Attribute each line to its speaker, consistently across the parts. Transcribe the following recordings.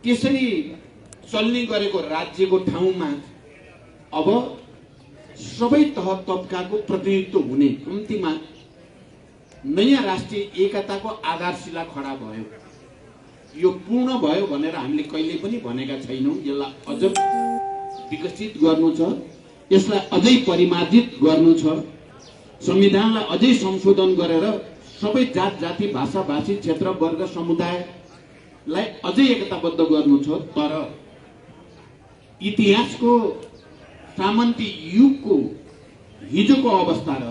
Speaker 1: त्यसरी चल्ने गरेको राज्यको ठाउँमा अब सबै तह तबकाको प्रतिनिधित्व हुने कम्तीमा नयाँ राष्ट्रिय एकताको आधारशिला खडा भयो। यो पूर्ण भयो भनेर हामीले कहिले पनि भनेका छैनौं। यसलाई अझ विकसित गर्नु छ, यसलाई अझै परिमार्जित गर्नु छ, संविधानलाई अझै संशोधन गरेर सबै जात जाति भाषा भाषी क्षेत्र वर्ग समुदायलाई अझै एकताबद्ध गर्नु छ। तर इतिहासको सामन्ती युगको हिजोको अवस्था र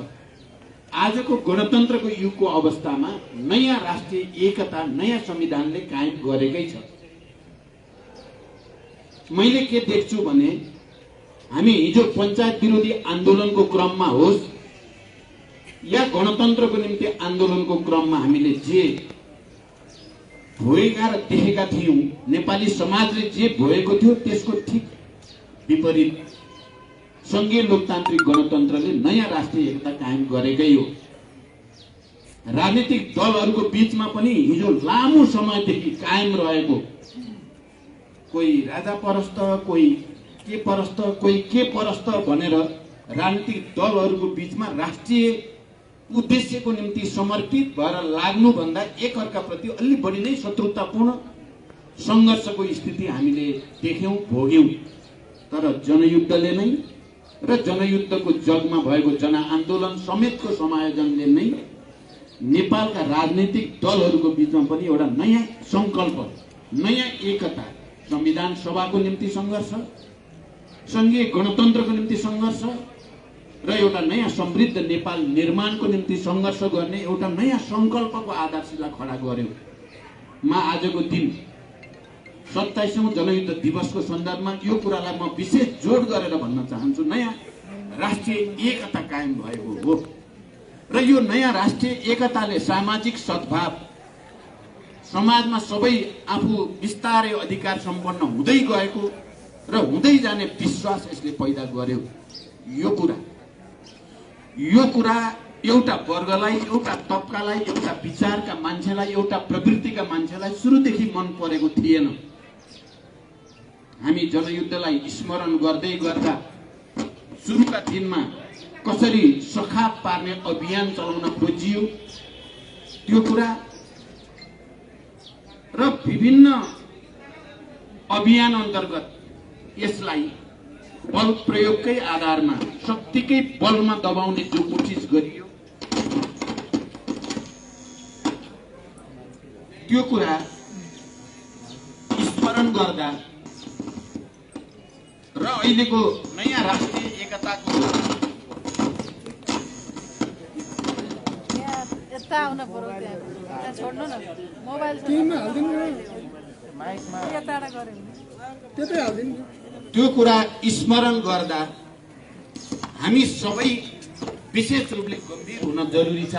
Speaker 1: आजको गणतन्त्रको युगको अवस्थामा नयाँ राष्ट्रिय एकता नयाँ संविधानले कायम गरेकै छ। मैले के देख्छु भने हामी हिजो पञ्चायत विरोधी आन्दोलनको क्रममा होस् या गणतन्त्रको निम्ति आन्दोलनको क्रममा हामीले जे भोगेका र देखेका थियौं, नेपाली समाजले जे भोगेको थियो त्यसको ठीक विपरीत संघीय लोकतान्त्रिक गणतन्त्रले नयाँ राष्ट्रिय एकता कायम गरेकै हो। राजनीतिक दलहरूको बीचमा पनि हिजो लामो समयदेखि कायम रहेको कोही राजा परस्त, कोही के परस्त, कोही के परस्त भनेर राजनीतिक दलहरूको बीचमा राष्ट्रिय उद्देश्यको निम्ति समर्पित भएर लाग्नु भन्दा एकअर्काप्रति अलि बढी नै शत्रुतापूर्ण संघर्षको स्थिति हामीले देख्यौं, भोग्यौं। तर जनयुद्धले नै र जनयुद्धको जगमा भएको जनआन्दोलन समेतको समायोजनले नै नेपालका राजनीतिक दलहरूको बीचमा पनि एउटा नयाँ संकल्प, नयाँ एकता, संविधान सभाको निम्ति संघर्ष, संघीय गणतन्त्रको निम्ति संघर्ष र एउटा नयाँ समृद्ध नेपाल निर्माणको निम्ति संघर्ष गर्ने एउटा नयाँ संकल्पको आधारशिला खडा गर्यो। म आजको दिन 27औं जनयुद्ध दिवसको सन्दर्भमा यो कुरालाई म विशेष जोड गरेर भन्न चाहन्छु। नयाँ राष्ट्रिय एकता कायम भएको हो र यो नयाँ राष्ट्रिय एकताले सामाजिक सद्भाव, समाजमा सबै आफू विस्तारै अधिकार सम्पन्न हुँदै गएको र हुँदै जाने विश्वास यसले पैदा गर्यो। यो कुरा एउटा वर्गलाई, एउटा तबकालाई, एउटा विचारका मान्छेलाई, एउटा प्रवृत्तिका मान्छेलाई सुरुदेखि मन परेको थिएन। हामी जनयुद्धलाई स्मरण गर्दै गर्दा सुरुका दिनमा कसरी सखाप पार्ने अभियान चलाउन खोजियो त्यो कुरा र विभिन्न अभियान अन्तर्गत यसलाई बल प्रयोगकै आधारमा शक्तिकै बलमा दबाउने जो कोसिस गरियो त्यो कुरा स्मरण गर्दा र अहिलेको नयाँ राष्ट्रिय एकताको त्यो कुरा स्मरण गर्दा हामी सबै विशेष रूपले गम्भीर हुन जरुरी छ।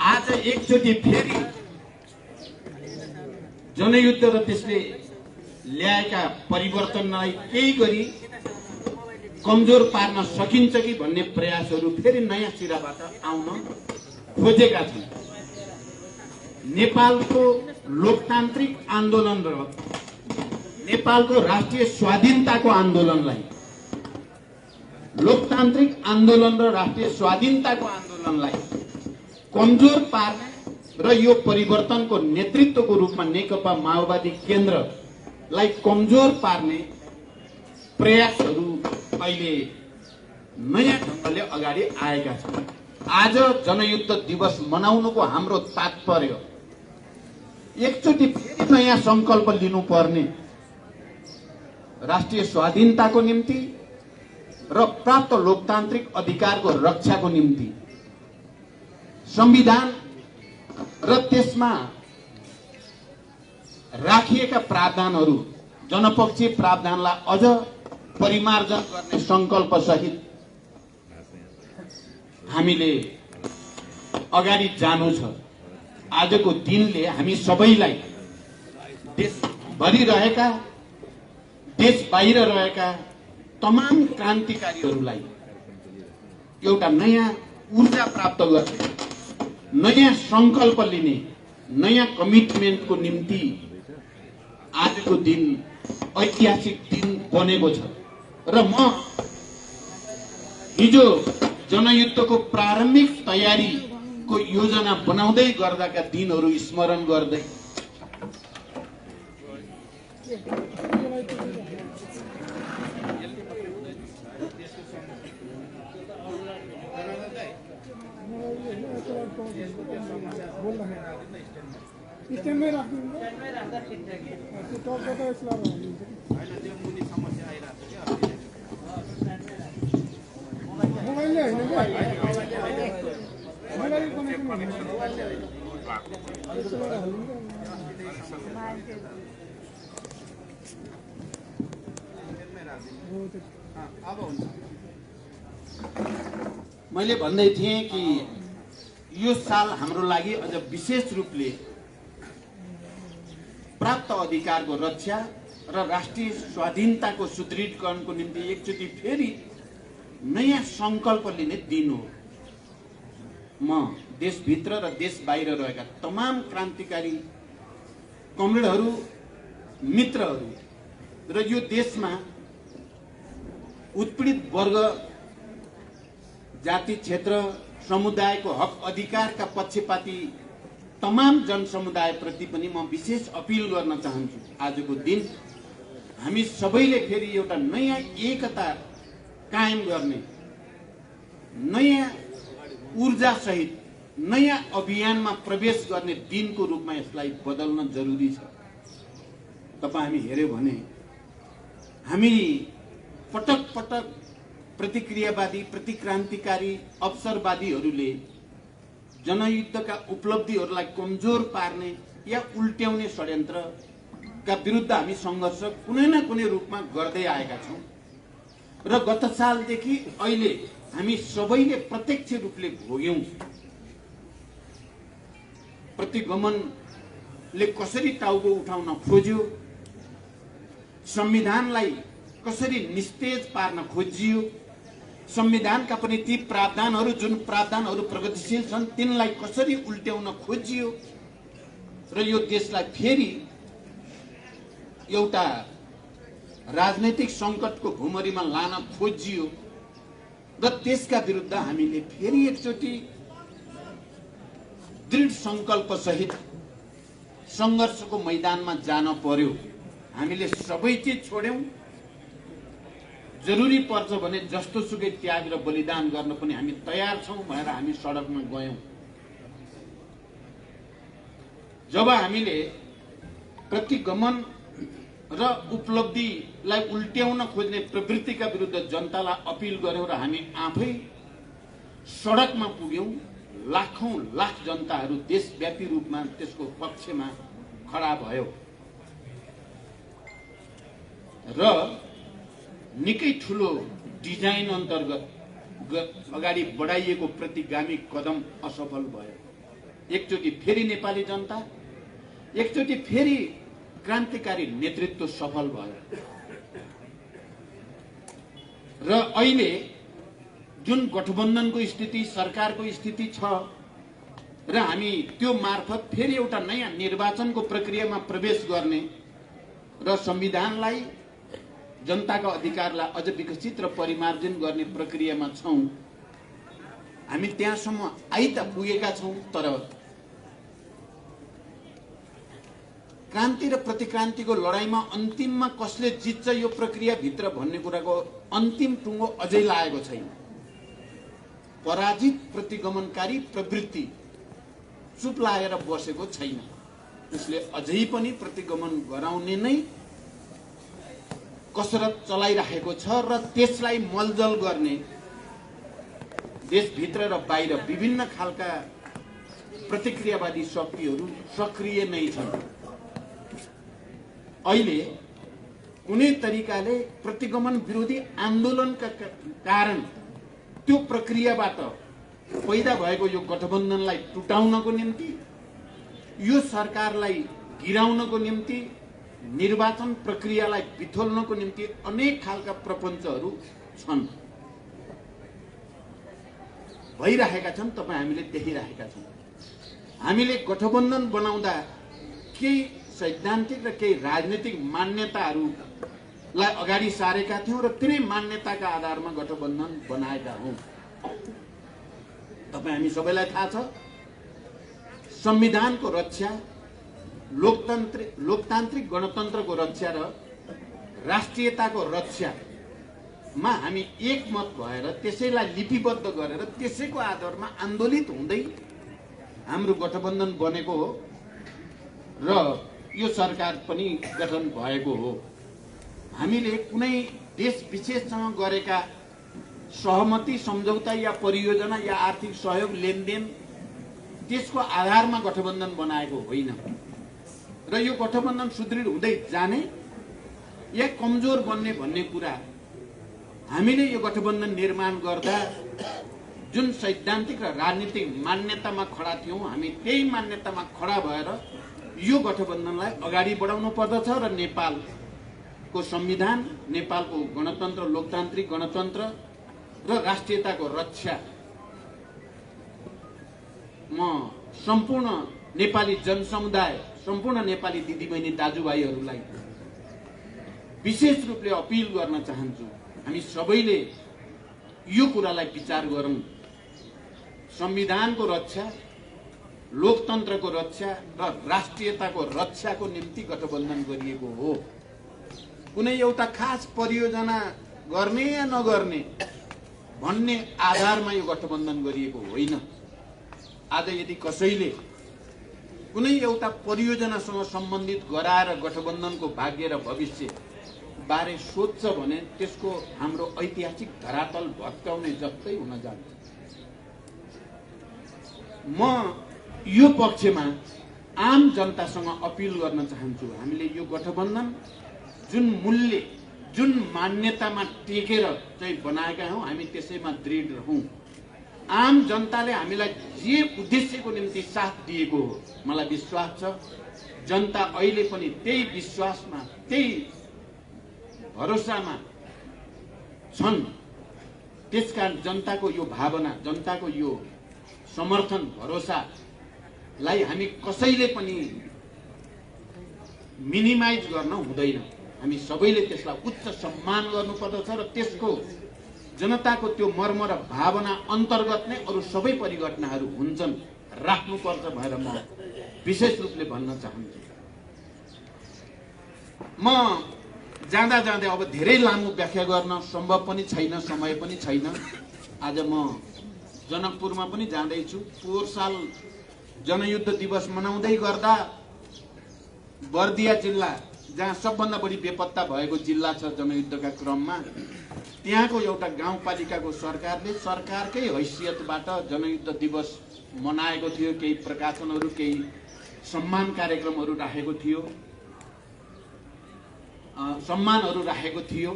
Speaker 1: आज एकचोटि फेरि जनयुद्ध र त्यसले ल्याएका परिवर्तनलाई केही गरी कमजोर पार्न सकिन्छ कि भन्ने प्रयासहरू फेरि नयाँ सिराबाट आउन खोजेका छन्। नेपालको लोकतान्त्रिक आन्दोलन र नेपालको राष्ट्रिय स्वाधीनताको आन्दोलनलाई, लोकतान्त्रिक आन्दोलन र राष्ट्रिय स्वाधीनताको आन्दोलनलाई कमजोर पार्ने र यो परिवर्तनको नेतृत्वको रूपमा नेकपा माओवादी केन्द्रलाई कमजोर पार्ने प्रयासहरू अहिले नयाँ ढंगले अगाडि आएका छन्। आज जनयुद्ध दिवस मनाउनुको हाम्रो तात्पर्य एकचोटि फेरि नयाँ संकल्प लिनुपर्ने, राष्ट्रिय स्वाधीनताको निम्ति र प्राप्त लोकतान्त्रिक अधिकारको रक्षाको निम्ति संविधान र त्यसमा राखिएका प्रावधानहरू, जनपक्षीय प्रावधानलाई अझ परिमार्जन गर्ने संकल्प सहित हामीले अगाडि जानु छ। आजको दिनले हामी सबैलाई, देशभरि रहेका, देश बाहिर रहेका तमाम क्रान्तिकारीहरूलाई एउटा नयाँ ऊर्जा प्राप्त गर्ने, नयाँ संकल्प लिने, नयाँ कमिटमेन्टको निम्ति आजको दिन ऐतिहासिक दिन बनेको छ। र म हिजो जनयुद्धको प्रारम्भिक तयारीको योजना बनाउँदै गर्दाका दिनहरू स्मरण गर्दै मैले भन्दै थिएँ कि यो साल हाम्रो लागि अझ विशेष रूपले प्राप्त अधिकारको रक्षा र राष्ट्रिय स्वाधीनताको सुदृढीकरणको निम्ति एकचोटि फेरि नयाँ संकल्प लिने दिन हो। म देशभित्र र देश बाहिर रहेका तमाम क्रान्तिकारी कमरेडहरू, मित्रहरू र यो देशमा उत्पीडित वर्ग, जाति, क्षेत्र, समुदायको हक अधिकारका पक्षपाती तमाम जनसमुदाय प्रति पनि म विशेष अपील गर्न चाहन्छु। आजको दिन हामी सबैले फेरि एउटा नयाँ एकता कायम गर्ने, नयाँ ऊर्जा सहित नयाँ अभियानमा प्रवेश गर्ने दिनको रूपमा यसलाई बदल्न जरुरी छ। तपाईं हामी हेर्यो भने हामी पटक पटक प्रतिक्रियावादी, प्रतिक्रान्तिकारी, अवसरवादीहरूले जनयुद्धका उपलब्धिहरूलाई कमजोर पार्ने या उल्ट्याउने षड्यन्त्रका विरुद्ध हामी सङ्घर्ष कुनै न कुनै रूपमा गर्दै आएका छौँ र गत सालदेखि अहिले हामी सबैले प्रत्यक्ष रूपले भोग्यौं। प्रतिगमनले कसरी टाउको उठाउन खोज्यो, संविधानलाई कसरी निस्तेज पार्न खोजियो, संविधानका पनि ती प्रावधानहरू जुन प्रावधानहरू प्रगतिशील छन् तिनलाई कसरी उल्ट्याउन खोजियो र यो देशलाई फेरि एउटा राजनैतिक संकटको भुमरीमा लान खोजियो र त्यसका विरुद्ध हामीले फेरि एकचोटि दृढ संकल्प सहित संघर्षको मैदानमा जान पर्यो। हामीले सबै चीज छोड्यौं, जरुरी पर्छ भने जस्तो सुकै त्याग र बलिदान गर्न पनि हामी तयार छौं भनेर हामी सडकमा गयौं। जब हामीले प्रतिगमन र उपलब्धिलाई उल्ट्याउन खोज्ने प्रवृत्तिका विरुद्ध जनतालाई अपील गर्यौं र हामी आफै सडकमा पुग्यौं, लाखौं लाख जनताहरू देशव्यापी रूपमा त्यसको पक्षमा खडा भयो र निकै ठूलो डिजाइन अन्तर्गत अगाडि बढाइएको प्रतिगामी कदम असफल भयो। एकचोटि फेरि नेपाली जनता, एकचोटि फेरि क्रान्तिकारी नेतृत्व सफल भयो र अहिले जुन गठबन्धनको स्थिति, सरकारको स्थिति छ र हामी त्यो मार्फत फेरि एउटा नयाँ निर्वाचनको प्रक्रियामा प्रवेश गर्ने र संविधानलाई, जनताका अधिकारलाई अझ विकसित र परिमार्जन गर्ने प्रक्रियामा छौं। हामी त्यहाँसम्म आइ त पुगेका छौं, तर क्रान्ति र प्रतिक्रान्तिको लडाईँमा अन्तिममा कसले जित्छ यो प्रक्रिया भित्र भन्ने कुराको अन्तिम टुङ्गो अझै लागेको छैन। पराजित प्रतिगमनकारी प्रवृत्ति चुप लागेर बसेको छैन, उसले अझै पनि प्रतिगमन गराउने नै कसरत चलाइराखेको छ र त्यसलाई मलजल गर्ने देशभित्र र बाहिर विभिन्न खालका प्रतिक्रियावादी शक्तिहरू सक्रिय नै छन्। अहिले कुनै तरिकाले प्रतिगमन विरोधी आन्दोलनका कारण त्यो प्रक्रियाबाट पैदा भएको यो गठबन्धनलाई टुटाउनको निम्ति, यो सरकारलाई गिराउनको निम्ति, निर्वाचन प्रक्रियालाई बिथोल्नको निम्ति अनेक खालका प्रपञ्चहरू छन् भइरहेका छन् तपाईँ हामीले देखिरहेका छौँ। हामीले गठबन्धन बनाउँदा केही सैद्धान्तिक र केही राजनीतिक मान्यताहरूलाई अगाडि सारेका थियौँ र तिनै मान्यताका आधारमा गठबन्धन बनाएका हौँ। तपाईँ हामी सबैलाई थाहा छ, संविधानको रक्षा, लोकतान्त्रिक गणतन्त्रको रक्षा र राष्ट्रियताको रक्षामा हामी एकमत भएर त्यसैलाई लिपिबद्ध गरेर त्यसैको आधारमा आन्दोलित हुँदै हाम्रो गठबन्धन बनेको हो र यो सरकार पनि गठन भएको हो। हामीले कुनै देश विशेषसँग गरेका सहमति, सम्झौता या परियोजना या आर्थिक सहयोग, लेनदेन त्यसको आधारमा गठबन्धन बनाएको होइन र यो गठबन्धन सुदृढ हुँदै जाने या कमजोर बन्ने भन्ने कुरा हामीले यो गठबन्धन निर्माण गर्दा जुन सैद्धान्तिक र राजनीतिक मान्यतामा खडा थियौँ, हामी त्यही मान्यतामा खडा भएर यो गठबन्धनलाई अगाडि बढाउनु पर्दछ र नेपालको संविधान, नेपालको गणतन्त्र, लोकतान्त्रिक गणतन्त्र र राष्ट्रियताको रक्षा म सम्पूर्ण नेपाली जनसमुदाय, सम्पूर्ण नेपाली दिदीबहिनी दाजुभाइहरूलाई विशेष रूपले अपिल गर्न चाहन्छु। हामी सबैले यो कुरालाई विचार गरौँ। संविधानको रक्षा, लोकतन्त्रको रक्षा र राष्ट्रियताको रक्षाको निम्ति गठबन्धन गरिएको हो। कुनै एउटा खास परियोजना गर्ने या नगर्ने भन्ने आधारमा यो गठबन्धन गरिएको होइन। आज यदि कसैले कुनै एउटा परियोजनासँग सम्बन्धित गराएर गठबन्धनको भाग्य र भविष्य बारे सोध्छ भने त्यसको हाम्रो ऐतिहासिक धरातल भत्काउने जस्तै हुन जान्छ। म यो पक्षमा आम जनतासँग अपिल गर्न चाहन्छु। हामीले यो गठबन्धन जुन मूल्य, जुन मान्यतामा टेकेर चाहिँ बनाएका हौँ, हामी त्यसैमा दृढ रहौँ। आम जनताले हामीलाई जे उद्देश्यको निम्ति साथ दिएको हो, मलाई विश्वास छ जनता अहिले पनि त्यही विश्वासमा, त्यही भरोसामा छन्। त्यसकारण जनताको यो भावना, जनताको यो समर्थन, भरोसालाई हामी कसैले पनि मिनिमाइज गर्न हुँदैन। हामी सबैले त्यसलाई उच्च सम्मान गर्नुपर्दछ र त्यसको जनताको त्यो मर्म र भावना अन्तर्गत नै अरू सबै परिघटनाहरू हुन्छन्, राख्नुपर्छ भनेर म विशेष रूपले भन्न चाहन्छु। म जाँदा जाँदै अब धेरै लामो व्याख्या गर्न सम्भव पनि छैन, समय पनि छैन। आज म जनकपुरमा पनि जाँदैछु। पोहोर साल जनयुद्ध दिवस मनाउँदै गर्दा बर्दिया जिल्ला, जहाँ सबभन्दा बढी बेपत्ता भएको जिल्ला छ जनयुद्धका क्रममा, त्यहाँको एउटा गाउँपालिकाको सरकारले सरकारकै हैसियतबाट जनयुद्ध दिवस मनाएको थियो। केही प्रकाशनहरू, केही सम्मान कार्यक्रमहरू राखेको थियो, सम्मानहरू राखेको थियो।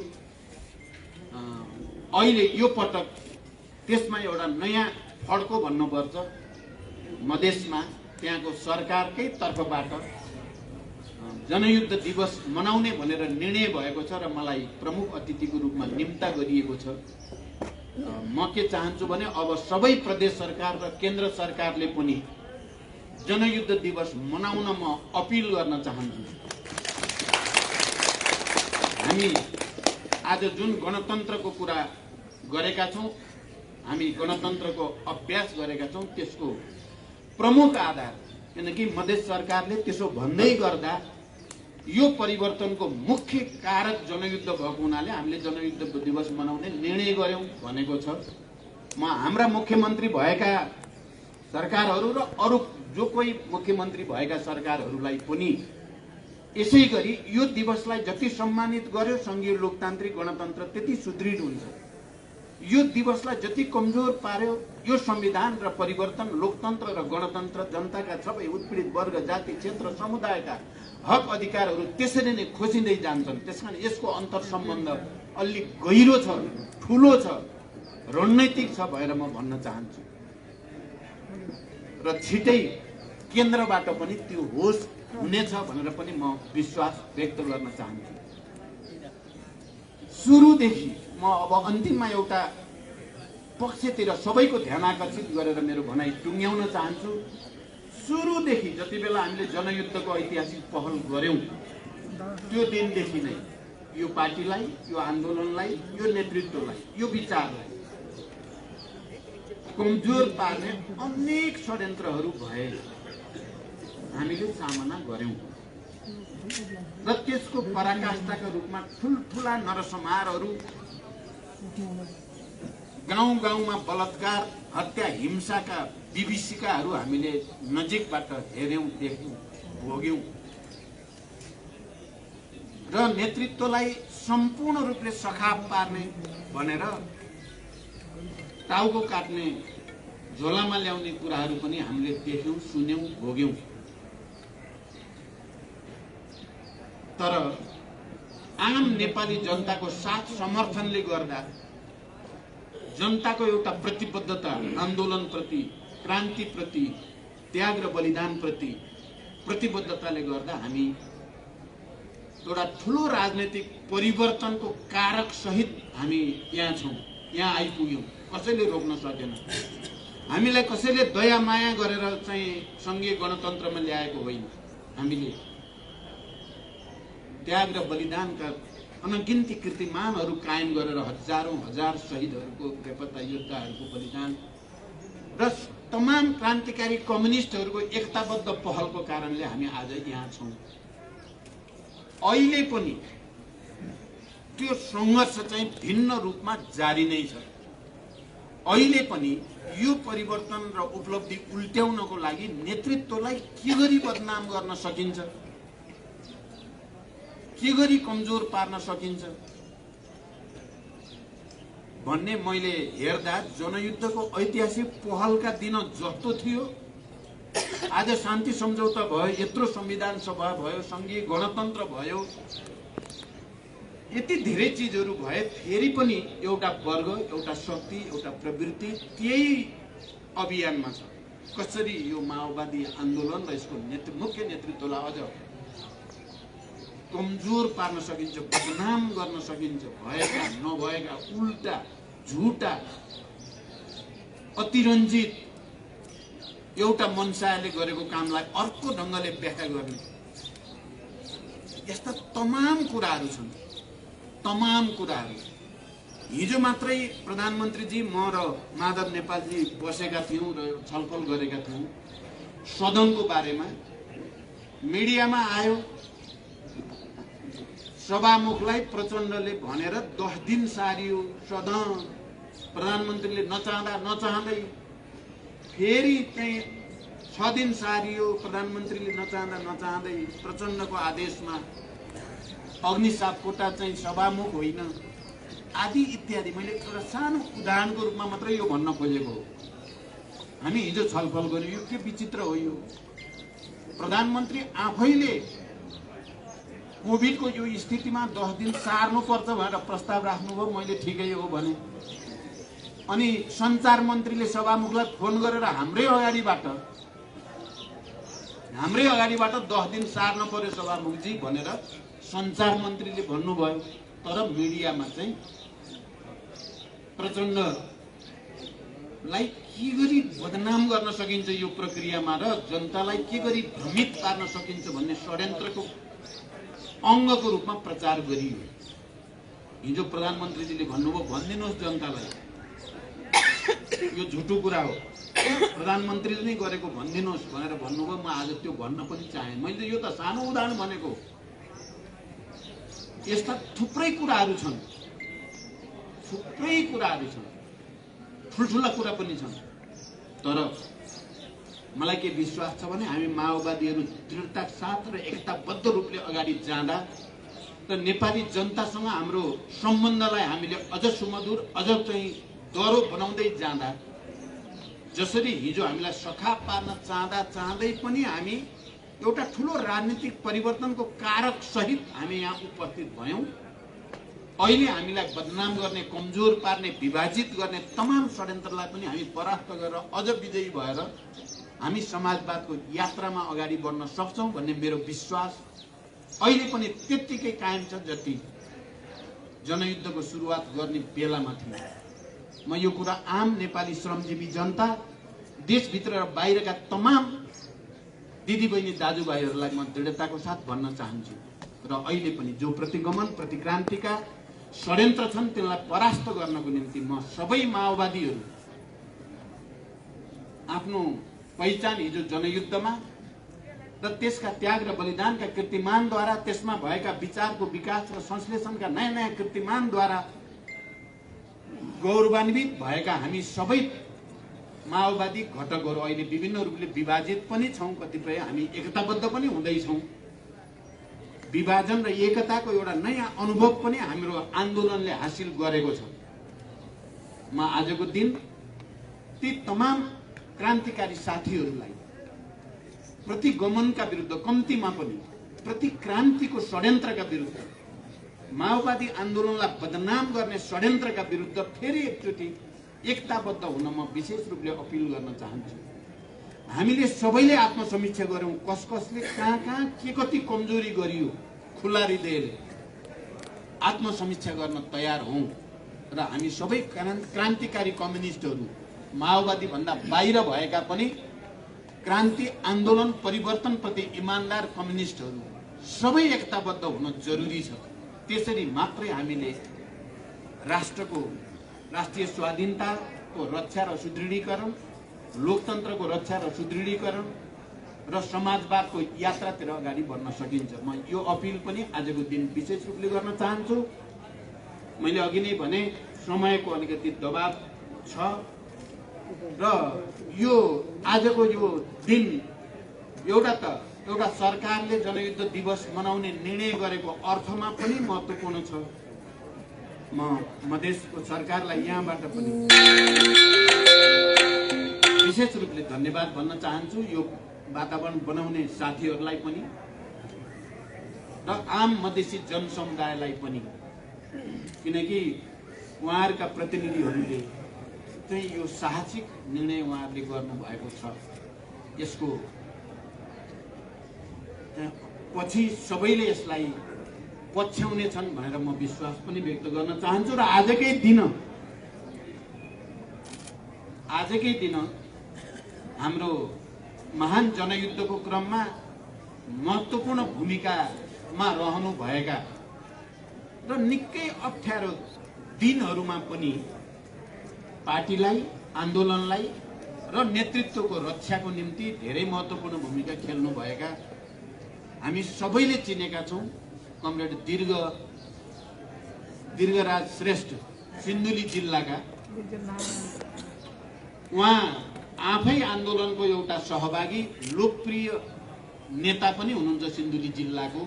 Speaker 1: अहिले यो पटक त्यसमा एउटा नयाँ फड्को भन्नुपर्छ। मधेसमा त्यहाँको सरकारकै तर्फबाट जनयुद्ध दिवस मनाउने भनेर निर्णय भएको छ र मलाई प्रमुख अतिथिको रूपमा निम्ता गरिएको छ। म के चाहन्छु भने अब सबै प्रदेश सरकार र केन्द्र सरकारले पनि जनयुद्ध दिवस मनाउन म अपिल गर्न चाहन्छु। हामी आज जुन गणतन्त्रको कुरा गरेका छौँ, हामी गणतन्त्रको अभ्यास गरेका छौँ, त्यसको प्रमुख आधार, किनकि मधेस सरकारले त्यसो भन्दै गर्दा यो परिवर्तनको मुख्य कारक जनयुद्ध भएको हुनाले हामीले जनयुद्ध दिवस मनाउने निर्णय गर्यौं भनेको छ। म हाम्रा मुख्यमन्त्री भएका सरकारहरू र अरू जो कोही मुख्यमन्त्री भएका सरकारहरूलाई पनि यसै गरी यो दिवसलाई जति सम्मानित गर्यो संघीय लोकतान्त्रिक गणतन्त्र त्यति सुदृढ हुन्छ। यो दिवसलाई जति कमजोर पार्यो यो संविधान र परिवर्तन, लोकतन्त्र र गणतन्त्र जनताका सबै उत्पीडित वर्ग, जाति, क्षेत्र, समुदायका हक अधिकारहरू त्यसरी नै खोसिँदै जान्छन्। त्यसकारण यसको अन्तर सम्बन्ध अलि गहिरो छ, ठुलो छ, रणनैतिक छ भनेर म भन्न चाहन्छु। र छिटै केन्द्रबाट पनि त्यो होस् हुनेछ भनेर पनि म विश्वास व्यक्त गर्न चाहन्छु। सुरुदेखि म अब अन्तिममा एउटा पक्षतिर सबैको ध्यान आकर्षित गरेर मेरो भनाइ टुङ्ग्याउन चाहन्छु। सुरुदेखि जति बेला हामीले जनयुद्धको ऐतिहासिक पहल गर्यौं त्यो दिनदेखि नै यो पार्टीलाई, यो आन्दोलनलाई, यो नेतृत्वलाई, यो विचारलाई कमजोर पार्ने अनेक षड्यन्त्रहरू भए हामीले सामना गर्यौं र त्यसको पराकाष्ठाका रूपमा ठुलठुला नरसंहारहरू, गाउँ गाउँमा बलात्कार, हत्या, हिंसाका विभीषिकाहरू हामीले नजिकबाट हेर्यौं, देख्यौं, भोग्यौं र नेतृत्वलाई सम्पूर्ण रूपले सखाप पार्ने भनेर टाउको काट्ने, झोलामा ल्याउने कुराहरू पनि हामीले देख्यौं, सुन्यौं, भोग्यौं। तर आम नेपाली जनताको साथ समर्थनले गर्दा, जनताको एउटा प्रतिबद्धता आन्दोलनप्रति, क्रान्तिप्रति, त्याग र बलिदानप्रति प्रतिबद्धताले गर्दा हामी एउटा ठुलो राजनैतिक परिवर्तनको कारक सहित हामी यहाँ छौं, यहाँ आइपुग्यौं। कसैले रोक्न सकेन। हामीलाई कसैले दया माया गरेर चाहिँ संघीय गणतन्त्रमा ल्याएको होइन। हामीले त्याग र बलिदानका अनगिन्ती कीर्तिमानहरू कायम गरेर हजारौं हजार शहीदहरूको, बेपत्ता योद्धाहरूको बलिदान र तमाम क्रान्तिकारी कम्युनिस्टहरूको एकताबद्ध पहलको कारणले हामी आज यहाँ छौं। अहिले पनि त्यो संघर्ष चाहिँ भिन्न रूपमा जारी नै छ। अहिले पनि यो परिवर्तन र उपलब्धि उल्ट्याउनको लागि नेतृत्वलाई के गरी बदनाम गर्न सकिन्छ, के गरी कमजोर पार्न सकिन्छ भन्ने मैले हेर्दा जनयुद्धको ऐतिहासिक पहलका दिन जस्तो थियो, आज शान्ति सम्झौता भयो, यत्रो संविधान सभा भयो, संघीय गणतन्त्र भयो, यति धेरै चिजहरू भए फेरि पनि एउटा वर्ग, एउटा शक्ति, एउटा प्रवृत्ति त्यही अभियानमा छ। कसरी यो माओवादी आन्दोलन र यसको मुख्य नेतृत्वलाई अझ कमजोर पार्न सकिन्छ, बदनाम गर्न सकिन्छ, भएका नभएका उल्टा झुटा अतिरञ्जित एउटा मनसायले गरेको कामलाई अर्को ढंगले व्याख्या गर्ने, यस्ता तमाम कुराहरू छन्। तमाम कुराहरू हिजो मात्रै प्रधानमन्त्रीजी, म र माधव नेपालजी बसेका थियौं र छलफल गरेका थियौं सदनको बारेमा। मिडियामा आयो, सभामुखलाई प्रचण्डले भनेर 10 दिन सारियो सदन। प्रधानमन्त्रीले नचाहँदै फेरि चाहिँ 6 दिन सारियो। प्रधानमन्त्रीले नचाहँदै प्रचण्डको आदेशमा अग्निसापकोटा चाहिँ सभामुख होइन, आदि इत्यादि। मैले एउटा सानो उदाहरणको रूपमा मात्रै यो भन्न खोजेको हो। हामी हिजो छलफल गर्यौं, यो के विचित्र हो। यो प्रधानमन्त्री आफैले कोभिडको यो स्थितिमा 10 दिन सार्नुपर्छ भनेर प्रस्ताव राख्नुभयो, मैले ठिकै हो भने। अनि सञ्चार मन्त्रीले सभामुखलाई फोन गरेर हाम्रै अगाडिबाट 10 दिन सार्न पर्यो सभामुखजी भनेर सञ्चार मन्त्रीले भन्नुभयो। तर मिडियामा चाहिँ प्रचण्डलाई के गरी बदनाम गर्न सकिन्छ यो प्रक्रियामा र जनतालाई के गरी भ्रमित पार्न सकिन्छ भन्ने षड्यन्त्रको अङ्गको रूपमा प्रचार गरियो। हिजो प्रधानमन्त्रीजीले भन्नुभयो, भनिदिनुहोस् जनतालाई यो झुटो कुरा हो, प्रधानमन्त्रीले नै गरेको भनिदिनुहोस् भनेर भन्नुभयो। म आज त्यो भन्न पनि चाहे। मैले यो त सानो उदाहरण भनेको। यस्ता थुप्रै कुराहरू छन्, ठुल्ठुला कुरा पनि छन्। तर मलाई के विश्वास छ भने हामी माओवादीहरू दृढता साथ र एकताबद्ध रूपले अगाडि जाँदा र नेपाली जनतासँग हाम्रो सम्बन्धलाई हामीले अझ सुमधुर, अझ चाहिँ दह्रो बनाउँदै जाँदा, जसरी हिजो हामीलाई सखाप पार्न चाहँदै पनि हामी एउटा ठुलो राजनीतिक परिवर्तनको कारक सहित हामी यहाँ उपस्थित भयौं। अहिले हामीलाई बदनाम गर्ने, कमजोर पार्ने, विभाजित गर्ने तमाम षड्यन्त्रलाई पनि हामी परास्त गरेर अझ विजयी भएर हामी समाजवादको यात्रामा अगाडि बढ्न सक्छौं भन्ने मेरो विश्वास अहिले पनि त्यत्तिकै कायम छ जति जनयुद्धको सुरुवात गर्ने बेलामा थियो। म यो कुरा आम नेपाली श्रमजीवी जनता, देशभित्र र बाहिरका तमाम दिदीबहिनी दाजुभाइहरूलाई म दृढताको साथ भन्न चाहन्छु। र अहिले पनि जो प्रतिगमन प्रतिक्रान्तिका षड्यन्त्र छन् त्यसलाई परास्त गर्नको निम्ति म सबै माओवादीहरू आफ्नो पहिचान हिजो जनयुद्धमा र त्यसका त्याग र बलिदानका कीर्तिमानद्वारा, त्यसमा भएका विचारको विकास र संश्लेषणका नयाँ नयाँ कीर्तिमानद्वारा गौरवान्वित भएका हामी सबै माओवादी घटकहरू अहिले विभिन्न रूपले विभाजित पनि छौं, कतिपय हामी एकताबद्ध पनि हुँदैछौं। विभाजन र एकताको एउटा नयाँ अनुभव पनि हाम्रो आन्दोलनले हासिल गरेको छ। म आजको दिन ती तमाम क्रान्तिकारी साथीहरूलाई प्रतिगमनका विरुद्ध, कम्तीमा पनि प्रतिक्रान्तिको षड्यन्त्रका विरुद्ध, माओवादी आन्दोलनलाई बदनाम गर्ने षड्यन्त्रका विरुद्ध फेरि एकचोटि एकताबद्ध हुन म विशेष रूपले अपिल गर्न चाहन्छु। हामीले सबैले आत्मसमीक्षा गरौं, कसले कहाँ के कति कमजोरी गरियो, खुला हृदयले आत्मसमीक्षा गर्न तयार हौं। र हामी सबै क्रान्तिकारी कम्युनिस्टहरू, माओवादी भन्दा बाहिर भएका पनि क्रान्ति आन्दोलन परिवर्तनप्रति इमानदार कम्युनिस्टहरू सबै एकताबद्ध हुन जरुरी छ। त्यसरी मात्रै हामीले राष्ट्रको, राष्ट्रिय स्वाधीनताको रक्षा र सुदृढीकरण, लोकतन्त्रको रक्षा र सुदृढीकरण र समाजवादको यात्रातिर अगाडि बढ्न सकिन्छ। म यो अपिल पनि आजको दिन विशेष रूपले गर्न चाहन्छु। मैले अघि नै भने समयको अलिकति दबाव छ र यो आजको यो दिन एउटा सरकारले जनयुद्ध दिवस मनाउने निर्णय गरेको अर्थमा पनि महत्त्वपूर्ण छ। म मधेसको सरकारलाई यहाँबाट पनि विशेष रूपले धन्यवाद भन्न चाहन्छु, यो वातावरण बनाउने साथीहरूलाई पनि र आम मधेसी जनसमुदायलाई पनि, किनकि उहाँहरूका प्रतिनिधिहरूले चाहिँ यो साहसिक निर्णय उहाँहरूले गर्नु भएको छ। यसको पछि सबैले यसलाई पछ्याउने छन् भनेर म विश्वास पनि व्यक्त गर्न चाहन्छु। र आजकै दिन हाम्रो महान जनयुद्धको क्रममा महत्त्वपूर्ण भूमिकामा रहनु भएका र निकै अप्ठ्यारो दिनहरूमा पनि पार्टीलाई, आन्दोलनलाई र नेतृत्वको रक्षाको निम्ति धेरै महत्त्वपूर्ण भूमिका खेल्नु भएका हामी सबैले चिनेका छौं। कमरेड दीर्घराज श्रेष्ठ सिन्धुली जिल्लाका, उहाँ आफै आन्दोलनको एउटा सहभागी लोकप्रिय नेता पनि हुनुहुन्छ सिन्धुली जिल्लाको,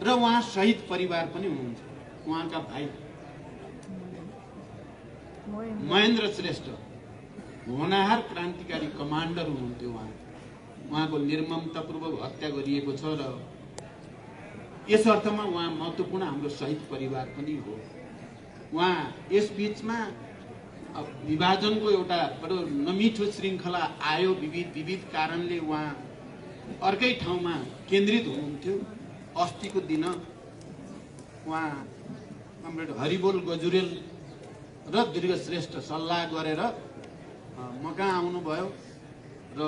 Speaker 1: र उहाँ शहीद परिवार पनि हुनुहुन्छ। उहाँका भाइ महेन्द्र श्रेष्ठ होनाहार क्रान्तिकारी कमान्डर हुनुहुन्थ्यो। उहाँको निर्ममतापूर्वक हत्या गरिएको छ र यस अर्थमा उहाँ महत्त्वपूर्ण हाम्रो शहीद परिवार पनि हो। उहाँ यस बीचमा विभाजनको एउटा बडो नमिठो श्रृङ्खला आयो, विविध कारणले उहाँ अर्कै ठाउँमा केन्द्रित हुनुहुन्थ्यो। अस्तिको दिन उहाँ कमरेड हरिबोल गजुरेल र दीर्घ श्रेष्ठ सल्लाह गरेर मकहाँ आउनुभयो र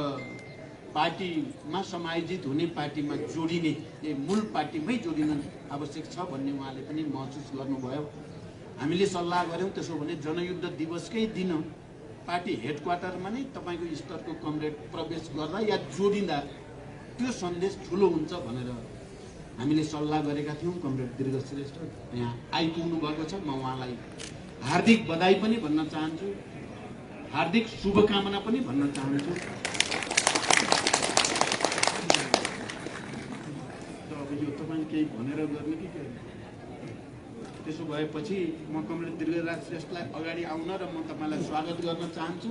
Speaker 1: पार्टीमा समायोजित हुने, पार्टीमा जोडिने, मूल पार्टीमै जोडिन आवश्यक छ भन्ने उहाँले पनि महसुस गर्नुभयो। हामीले सल्लाह गर्यौं त्यसो भने जनयुद्ध दिवसकै दिन पार्टी हेडक्वार्टरमा नै तपाईको स्तरको कमरेड प्रवेश गर्दा या जोडिँदा त्यो सन्देश ठुलो हुन्छ भनेर हामीले सल्लाह गरेका थियौं। कमरेड दीर्घ श्रेष्ठ यहाँ आइपुग्नु भएको छ। म उहाँलाई हार्दिक बधाई पनि भन्न चाहन्छु, हार्दिक शुभकामना पनि भन्न चाहन्छु। अब यो तपाईँ केही भनेर गर्ने कि के? त्यसो भएपछि म कमरेड दीर्घराज श्रेष्ठलाई अगाडि आउन र म तपाईलाई स्वागत गर्न चाहन्छु।